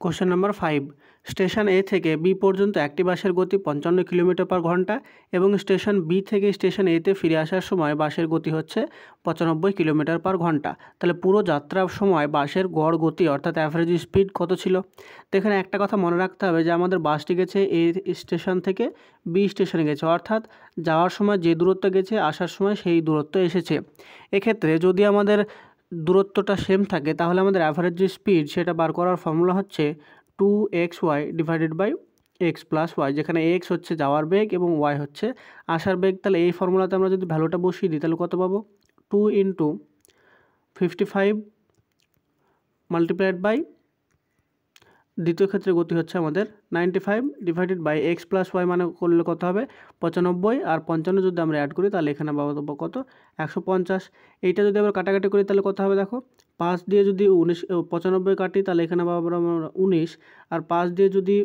Question number 5, station এ থেকে B পর্যন্ত একটি বাসের গতি 55 কিলোমিটার পার ঘন্টা এবং স্টেশন বি থেকে স্টেশন এতে ফিরে আসার সময় বাসের গতি হচ্ছে 95 কিলোমিটার পার ঘন্টা। তাহলে পুরো যাত্রার সময় বাসের গড় গতি অর্থাৎ অ্যাভারেজ স্পিড কত ছিল? তো এখানে একটা কথা মনে রাখতে হবে যে আমাদের বাসটি গেছে এ স্টেশন থেকে বি স্টেশনে গেছে, অর্থাৎ যাওয়ার সময় যে দূরত্ব গেছে আসার সময় সেই দূরত্ব এসেছে। এক্ষেত্রে যদি আমাদের দূরত্বটা সেম থাকে তাহলে আমাদের অ্যাভারেজ যে স্পিড সেটা বার করার ফর্মুলা হচ্ছে 2xy divided by x plus y, যেখানে এক্স হচ্ছে যাওয়ার বেগ এবং ওয়াই হচ্ছে আসার বেগ। তাহলে এই ফর্মুলাতে আমরা যদি ভ্যালুটা বসিয়ে দিই তাহলে কত পাবো? 2 × 55 মাল্টিপ্লাইড বাই, দ্বিতীয় ক্ষেত্রে গতি হচ্ছে আমাদের 95 divided by x plus y, মানে করলে কত হবে? 95, আর 55 যদি আমরা অ্যাড করি তাহলে এখানে পাবো কত? 150। এইটা যদি আবার কাটাকাটি করি তাহলে কত হবে দেখো, 5 দিয়ে যদি 95 কাটি তাহলে এখানে পাবো আমরা 19, আর 5 দিয়ে যদি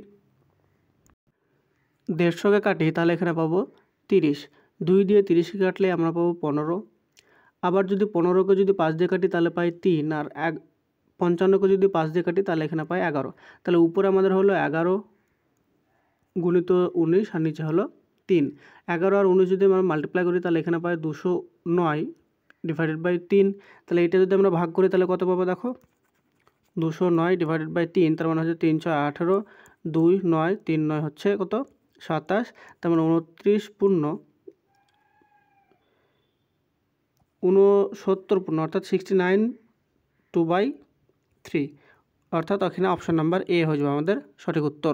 150কে কাটি তাহলে এখানে পাবো 30, 2 দিয়ে 30কে কাটলে আমরা পাবো 15, আবার যদি 15কে যদি 5 দিয়ে কাটি তাহলে পাই 3, আর 55কে যদি 5 দিয়ে কাটি তাহলে এখানে পাই 11। তাহলে উপরে আমাদের হলো 11 গুণিত 19 আর নিচে হলো 3। 11 আর 19 যদি আমরা মাল্টিপ্লাই করি তাহলে এখানে পাই 209 ডিভাইডেড বাই 3। তাহলে এটা যদি আমরা ভাগ করি তাহলে কত পাবো দেখো, 209 ডিভাইডেড বাই 3, তার মানে হচ্ছে 318, 2 9 3 9 হচ্ছে কত? 27। তার মানে 29 পূর্ণ 69 পূর্ণ অর্থাৎ 69 2/3, অর্থাৎ এখানে অপশন নাম্বার এ হয়ে যাবে আমাদের সঠিক উত্তর।